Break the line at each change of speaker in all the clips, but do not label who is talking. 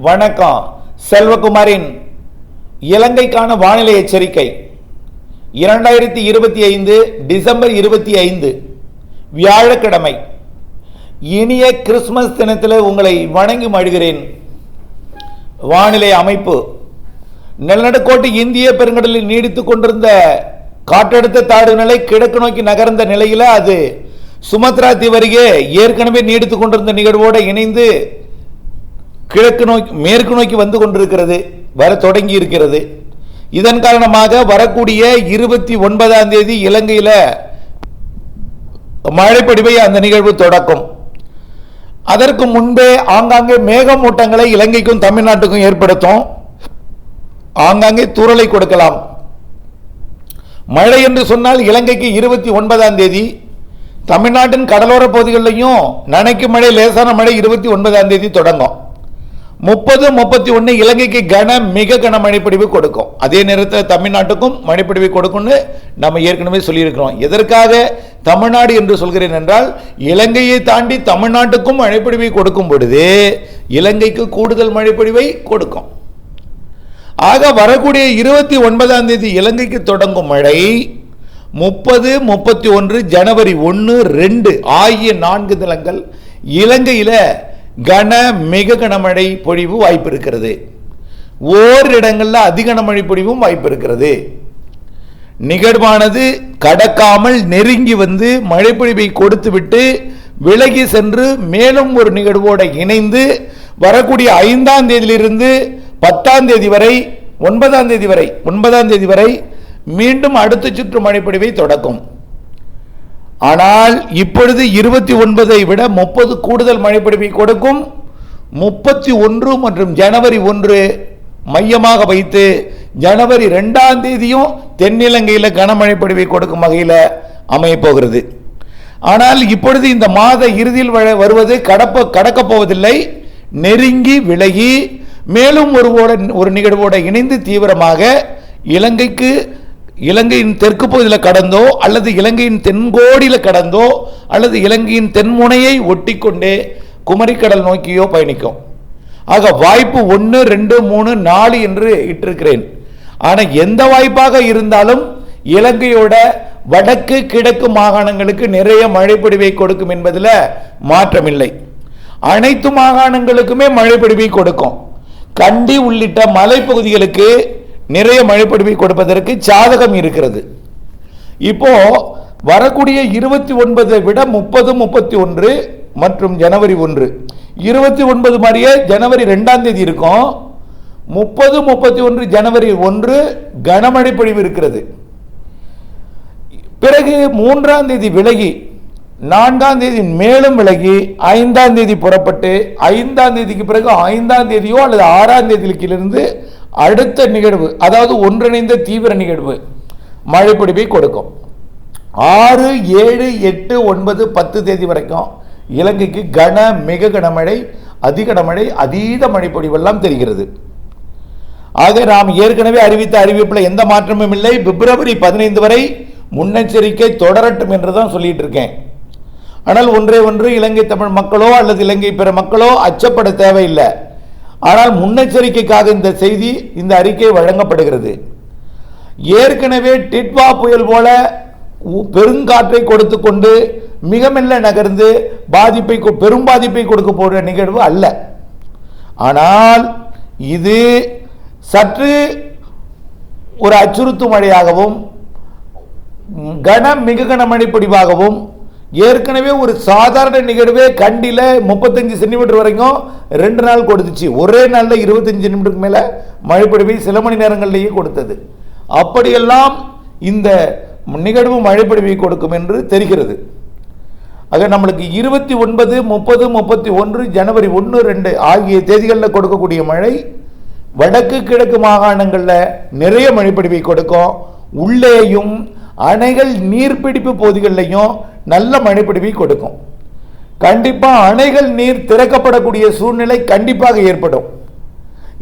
வணக்கம். செல்வகுமாரின் இலங்கைக்கான வானிலை எச்சரிக்கை 2025 டிசம்பர் 25 வியாழக்கிழமை. இனிய கிறிஸ்துமஸ் தினத்தில் உங்களை வணங்கி மகிழ்கிறேன். வானிலை அமைப்பு: நிலநடுக்கோட்டு இந்திய பெருங்கடலில் நீடித்துக் கொண்டிருந்த காற்றழுத்த தாழ்வு நிலை கிழக்கு நோக்கி நகர்ந்த நிலையில் அது சுமத்ரா தீவு அருகே ஏற்கனவே நீடித்துக் கொண்டிருந்த நிகழ்வோடு இணைந்து கிழக்கு நோக்கி மேற்கு நோக்கி வந்து கொண்டிருக்கிறது, வர தொடங்கி இருக்கிறது. இதன் காரணமாக வரக்கூடிய 29ஆம் தேதி இலங்கையில் மழைப்பொழிவை அந்த நிகழ்வு தொடக்கும். அதற்கு முன்பே ஆங்காங்கே மேகமூட்டங்களை இலங்கைக்கும் தமிழ்நாட்டுக்கும் ஏற்படுத்தும். ஆங்காங்கே தூறலை கொடுக்கலாம். மழை என்று சொன்னால் இலங்கைக்கு 29ஆம் தேதி, தமிழ்நாட்டின் கடலோர பகுதிகளிலையும் நனைக்கும் மழை, லேசான மழை 29ஆம் தேதி தொடங்கும். 30, 31 இலங்கைக்கு மிக கன மழைப்பொழிவு கொடுக்கும். அதே நேரத்தில் தமிழ்நாட்டுக்கும் மழைப்பொழிவு கொடுக்கும்னு நம்ம ஏற்கனவே சொல்லியிருக்கிறோம். எதற்காக தமிழ்நாடு என்று சொல்கிறேன் என்றால், இலங்கையை தாண்டி தமிழ்நாட்டுக்கும் மழைப்பொழிவை கொடுக்கும் பொழுது இலங்கைக்கு கூடுதல் மழைப்பொழிவை கொடுக்கும். ஆக வரக்கூடிய 29ஆம் தேதி இலங்கைக்கு தொடங்கும் மழை 30, 31, ஜனவரி 1, 2 ஆகிய 4 தினங்கள் இலங்கையில் மிக கனமழை பொழிவு வாய்ப்பு இருக்கிறது. ஓரிடங்களில் அதிக கனமழை பொழிவும் வாய்ப்பு இருக்கிறது. நிகழ்வானது கடக்காமல் நெருங்கி வந்து மழைப்பொழிவை கொடுத்துவிட்டு விலகி சென்று மேலும் ஒரு நிகழ்வோடு இணைந்து வரக்கூடிய 5ஆம் தேதியிலிருந்து 10ஆம் தேதி வரை 9ஆம் தேதி வரை மீண்டும் அடுத்த சுற்று மழைப்பொழிவை தொடக்கும். ஆனால் இப்பொழுது 29ஐ விட 30 கூடுதல் மழைப்பொழிவை கொடுக்கும். 31 மற்றும் ஜனவரி 1 மையமாக வைத்து ஜனவரி 2ஆம் தேதியும் தென்னிலங்கையில் கனமழை பொழிவை கொடுக்கும் வகையில் அமையப் போகிறது. ஆனால் இப்பொழுது இந்த மாத இறுதியில் வருவது கடக்கப் போவதில்லை. நெருங்கி விலகி மேலும் ஒரு நிகழ்வோடு இணைந்து தீவிரமாக இலங்கையின் தெற்கு பகுதியில் கடந்தோ அல்லது இலங்கையின் தென்கோடியில் கடந்தோ அல்லது இலங்கையின் தென்முனையை ஒட்டி கொண்டே குமரிக்கடல் நோக்கியோ பயணிக்கும். ஆக வாய்ப்பு 1, 2, 3, 4 என்று இட்டிருக்கிறேன். ஆனால் எந்த வாய்ப்பாக இருந்தாலும் இலங்கையோட வடக்கு கிழக்கு மாகாணங்களுக்கு நிறைய மழைப்பொழிவை கொடுக்கும் என்பதில் மாற்றமில்லை. அனைத்து மாகாணங்களுக்குமே மழைப்பொழிவை கொடுக்கும். கண்டி உள்ளிட்ட மலைப்பகுதிகளுக்கு நிறைய மழைப்பொழிவை கொடுப்பதற்கு சாதகம் இருக்கிறது. இப்போ வரக்கூடிய 29 விட 30, 31 மற்றும் ஜனவரி 1, 29 மாதிரியே ஜனவரி 2ஆம் தேதி இருக்கும். 30, 31 ஜனவரி 1 கனமழை பொழிவு இருக்கிறது. பிறகு 3ஆம் தேதி விலகி 4ஆம் தேதி மேலும் விலகி 5ஆம் தேதி புறப்பட்டு 5ஆம் தேதிக்கு பிறகு 5ஆம் தேதியோ அல்லது 6ஆம் தேதியிலிருந்து அடுத்த நிகழ்வு, அதாவது ஒன்றிணைந்த தீவிர நிகழ்வு மழைப்பொழிவை கொடுக்கும். 6, 7, 8, 9, 10 தேதி வரைக்கும் இலங்கைக்கு மிக கனமழை, அதிக கனமழை, அதீத மழைப்பொழிவெல்லாம் தெரிகிறது. ஆக நாம் ஏற்கனவே அறிவித்த அறிவிப்பில் எந்த மாற்றமும் இல்லை. பிப்ரவரி 15 வரை முன்னெச்சரிக்கை தொடரட்டும் என்று தான் சொல்லிட்டு இருக்கேன். ஆனால் ஒன்று இலங்கை தமிழ் மக்களோ அல்லது இலங்கை பிற மக்களோ அச்சப்பட தேவையில்லை. ஆனால் முன்னெச்சரிக்கைக்காக இந்த அறிக்கை வழங்கப்படுகிறது. ஏற்கனவே டிட்வா புயல் போல பெருங்காற்றை கொடுத்து கொண்டு மிக மெல்ல நகர்ந்து பெரும் பாதிப்பை கொடுக்க போகிற நிகழ்வு அல்ல. ஆனால் இது சற்று ஒரு அச்சுறுத்தும் மழையாகவும் மிக கனமழை பொழிவாகவும், ஏற்கனவே ஒரு சாதாரண நிகழ்வே கண்டில 35 சென்டிமீட்டர் வரைக்கும் 2 நாள் கொடுத்துச்சு. ஒரே நாளில் 25 சென்டிமீட்டருக்கு மேலே மழைப்பொழிவை சில மணி நேரங்களிலேயே கொடுத்தது. அப்படியெல்லாம் இந்த நிகழ்வு மழைப்பொழிவை கொடுக்கும் என்று தெரிகிறது. ஆக நம்மளுக்கு 29, 30, 31 ஜனவரி 1, 2 ஆகிய தேதிகளில் கொடுக்கக்கூடிய மழை வடக்கு கிழக்கு மாகாணங்களில் நிறைய மழைப்பொழிவை கொடுக்கும். உள்ளேயும் அணைகள் நீர்பிடிப்பு பகுதிகளிலையும் நல்ல மழைப்பொழிவை கொடுக்கும். கண்டிப்பாக அணைகள் நீர் திறக்கப்படக்கூடிய சூழ்நிலை கண்டிப்பாக ஏற்படும்.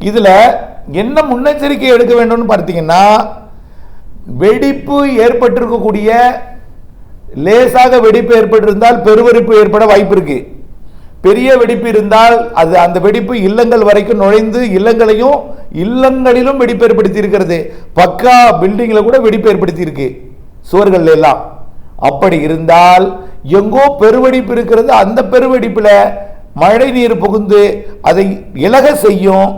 இதில் என்ன முன்னெச்சரிக்கை எடுக்க வேண்டும்னு பார்த்தீங்கன்னா, வெடிப்பு ஏற்பட்டிருக்கக்கூடிய லேசாக வெடிப்பு ஏற்பட்டிருந்தால் பெருவெடிப்பு ஏற்பட வாய்ப்பு இருக்கு. பெரிய வெடிப்பு இருந்தால் அது அந்த வெடிப்பு இல்லங்கள் வரைக்கும் நுழைந்து இல்லங்களிலும் வெடிப்பு ஏற்படுத்தி இருக்கிறது. பக்கா பில்டிங்ல கூட வெடிப்பு ஏற்படுத்தி இருக்கு, சுவர்கள் எல்லாம். அப்படி இருந்தால் எங்கோ பெருவெடிப்பு இருக்கிறது, அந்த பெருவெடிப்புல மழை நீர் புகுந்து அதை இலக செய்யும்,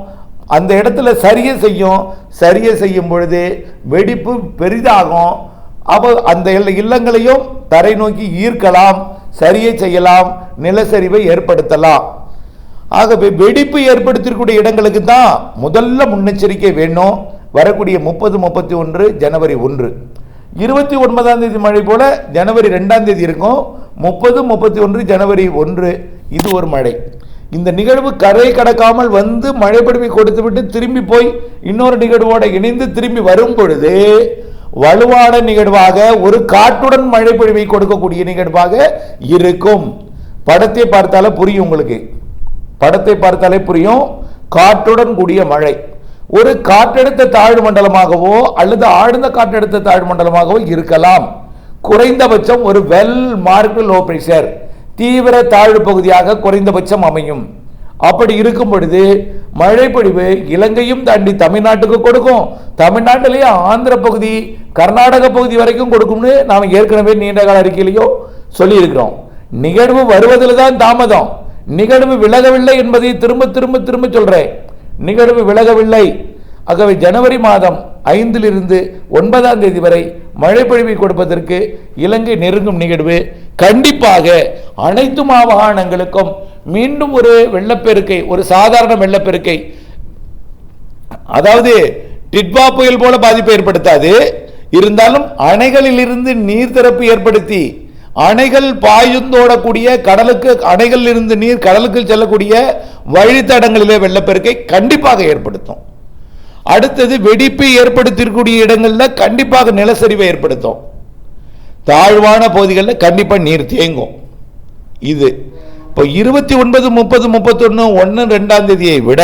அந்த இடத்துல சரிய செய்யும் பொழுது வெடிப்பு பெரிதாகும். அந்த இல்லங்களையும் தரை நோக்கி ஈர்க்கலாம், சரிய செய்யலாம், நிலச்சரிவை ஏற்படுத்தலாம். ஆகவே வெடிப்பு ஏற்படுத்தக்கூடிய இடங்களுக்கு தான் முதல்ல முன்னெச்சரிக்கை வேணும். வரக்கூடிய 30, 31 ஜனவரி 1, 29ஆம் தேதி மழை போல ஜனவரி 2ஆம் தேதி இருக்கும். 30, 31 ஜனவரி 1 இது ஒரு மழை. இந்த நிகழ்வு கரை கடக்காமல் வந்து மழை பொழிவை கொடுத்து விட்டு திரும்பி போய் இன்னொரு நிகழ்வோட இணைந்து திரும்பி வரும் பொழுது வலுவான நிகழ்வாக, ஒரு காற்றுடன் மழை பொழிவை கொடுக்கக்கூடிய நிகழ்வாக இருக்கும். படத்தை பார்த்தாலே புரியும் உங்களுக்கு, படத்தை பார்த்தாலே புரியும். காற்றுடன் கூடிய மழை ஒரு காற்றழுத்த தாழ்வு மண்டலமாகவோ அல்லது ஆழ்ந்த காற்றழுத்த தாழ்வு மண்டலமாகவோ இருக்கலாம். குறைந்தபட்சம் ஒரு வெல் மார்க்டு லோ பிரஷர், தீவிர தாழ்வு பகுதியாக குறைந்தபட்சம் அமையும். அப்படி இருக்கும் பொழுது மழை பொழிவு இலங்கையும் தாண்டி தமிழ்நாட்டுக்கு கொடுக்கும், தமிழ்நாட்டிலேயே ஆந்திர பகுதி, கர்நாடக பகுதி வரைக்கும் கொடுக்கும்னு நாம் ஏற்கனவே நீண்ட கால அறிக்கையிலேயோ சொல்லி இருக்கிறோம். நிகழ்வு வருவதில் தான் தாமதம், நிகழ்வு விலகவில்லை என்பதை திரும்ப திரும்ப திரும்ப சொல்றேன். நிகழ்வு விலகவில்லை. ஆகவே ஜனவரி மாதம் 5 to 9 வரை மழை பொழிவை கொடுப்பதற்கு இலங்கை நெருங்கும் நிகழ்வு கண்டிப்பாக அனைத்து மாகாணங்களுக்கும் மீண்டும் ஒரு வெள்ளப்பெருக்கை, ஒரு சாதாரண வெள்ளப்பெருக்கை, அதாவது டிட்வா புயல் போல பாதிப்பை ஏற்படுத்தாது. இருந்தாலும் அணைகளில் இருந்து நீர் திறப்பு ஏற்படுத்தி அணைகள் பாய்ந்தோடக்கூடிய கடலுக்கு, அணைகளில் இருந்து நீர் கடலுக்கு செல்லக்கூடிய வழித்தடங்களிலே வெள்ளப்பெருக்கை கண்டிப்பாக ஏற்படுத்தும். அடுத்தது வெடிப்பு ஏற்படுத்தக்கூடிய இடங்களில் கண்டிப்பாக நிலச்சரிவை ஏற்படுத்தும். தாழ்வான பகுதிகளில் கண்டிப்பாக நீர் தேங்கும். இது இப்போ 29, 30, 31, 1, 2ஆம் தேதியை விட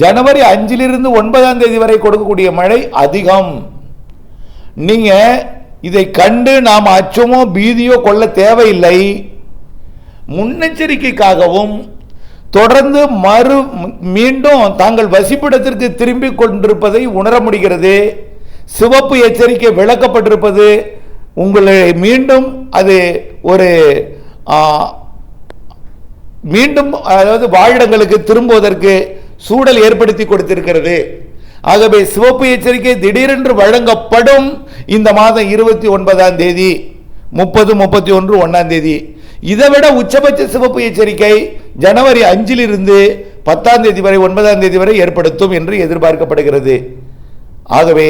ஜனவரி 5 to 9 வரை கொடுக்கக்கூடிய மழை அதிகம். நீங்க இதை கண்டு நாம் அச்சமோ பீதியோ கொள்ள தேவையில்லை. முன்னெச்சரிக்கைக்காகவும் தொடர்ந்து மீண்டும் தாங்கள் வசிப்பிடத்திற்கு திரும்பி கொண்டிருப்பதை உணர முடிகிறது. சிவப்பு எச்சரிக்கை விளக்கப்பட்டிருப்பது உங்களை மீண்டும் அது ஒரு மீண்டும் அதாவது வாழிடங்களுக்கு திரும்புவதற்கு சூழல் ஏற்படுத்தி கொடுத்திருக்கிறது. ஆகவே சிவப்பு எச்சரிக்கை திடீரென்று வழங்கப்படும் இந்த மாதம் 29ஆம் தேதி, 30, 31, 1ஆம் தேதி. இதைவிட உச்சபட்ச சிவப்பு எச்சரிக்கை ஜனவரி 5 to 10 வரை, 9 வரை ஏற்படுத்தும் என்று எதிர்பார்க்கப்படுகிறது. ஆகவே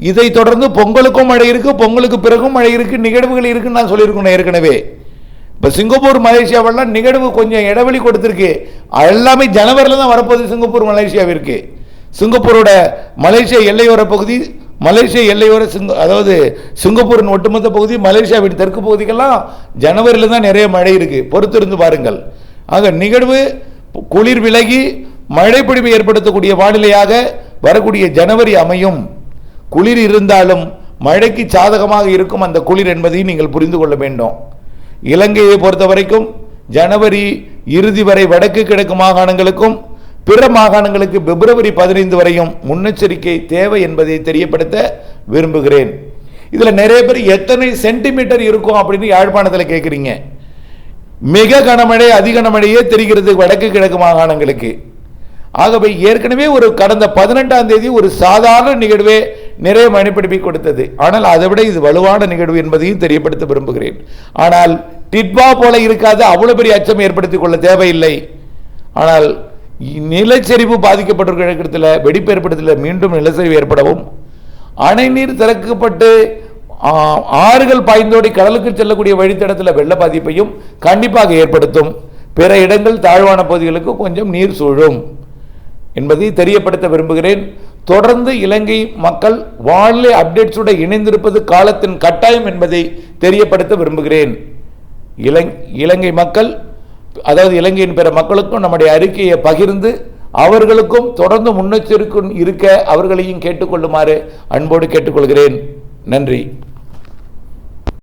இதை தொடர்ந்து பொங்கலுக்கும் மழை இருக்கு, பொங்கலுக்கு பிறகும் மழை இருக்கு, நிகழ்வுகள் இருக்குன்னு நான் சொல்லியிருக்கேன் ஏற்கனவே. இப்போ சிங்கப்பூர் மலேசியாவெல்லாம் நிகழ்வு கொஞ்சம் இடைவெளி கொடுத்துருக்கு. எல்லாமே ஜனவரியில் தான் வரப்போகுது சிங்கப்பூர் மலேசியாவிற்கு. சிங்கப்பூரோட மலேசியா எல்லையோர பகுதி, மலேசியா எல்லையோர அதாவது சிங்கப்பூரின் ஒட்டுமொத்த பகுதி, மலேசியாவின் தெற்கு பகுதிக்கெல்லாம் ஜனவரியில் தான் நிறைய மழை இருக்கு, பொறுத்திருந்து பாருங்கள். ஆக நிகழ்வு குளிர் விலகி மழை பொழிவு ஏற்படுத்தக்கூடிய வானிலையாக வரக்கூடிய ஜனவரி அமையும். குளிர் இருந்தாலும் மழைக்கு சாதகமாக இருக்கும் அந்த குளிர் என்பதை நீங்கள் புரிந்து கொள்ள வேண்டும். இலங்கையை பொறுத்த வரைக்கும் ஜனவரி இறுதி வரை வடக்கு கிழக்கு மாகாணங்களுக்கும் பிற மாகாணங்களுக்கு பிப்ரவரி 15 வரையும் முன்னெச்சரிக்கை தேவை என்பதை தெரியப்படுத்த விரும்புகிறேன். இதில் நிறைய பேர் எத்தனை சென்டிமீட்டர் இருக்கும் அப்படின்னு யாழ்ப்பாணத்தில் கேட்குறீங்க. மிக கனமழை, அதிக கனமழையே தெரிகிறது வடக்கு கிழக்கு மாகாணங்களுக்கு. ஆகவே ஏற்கனவே ஒரு கடந்த 18ஆம் தேதி ஒரு சாதாரண நிகழ்வே நிறைய மழைப்பிடிப்பை கொடுத்தது. ஆனால் அதை விட இது வலுவான நிகழ்வு என்பதையும் தெரியப்படுத்த விரும்புகிறேன். ஆனால் டிட்வா போல இருக்காது, அவ்வளவு பெரிய அச்சம் ஏற்படுத்திக் கொள்ள தேவையில்லை. ஆனால் நிலச்சரிவு பாதிக்கப்பட்டிருக்கிற இடத்துல வெடிப்பு ஏற்படுத்தல மீண்டும் நிலச்சரிவு ஏற்படவும், அணை நீர் திறக்கப்பட்டு ஆறுகள் பாய்ந்தோடி கடலுக்கு செல்லக்கூடிய வழித்தடத்தில் வெள்ள பாதிப்பையும் கண்டிப்பாக ஏற்படுத்தும். பிற இடங்கள் தாழ்வான பகுதிகளுக்கு கொஞ்சம் நீர் சூழும் என்பதை தெரியப்படுத்த விரும்புகிறேன். தொடர்ந்து இலங்கை மக்கள் வானிலை அப்டேட்ஸோட இணைந்திருப்பது காலத்தின் கட்டாயம் என்பதை தெரியப்படுத்த விரும்புகிறேன். இலங்கை மக்கள், அதாவது இலங்கையின் பிற மக்களுக்கும் நம்முடைய அறிக்கையை பகிர்ந்து அவர்களுக்கும் தொடர்ந்து முன்னெச்சரிக்கை இருக்க அவர்களையும் கேட்டுக்கொள்ளுமாறு அன்போடு கேட்டுக்கொள்கிறேன். நன்றி.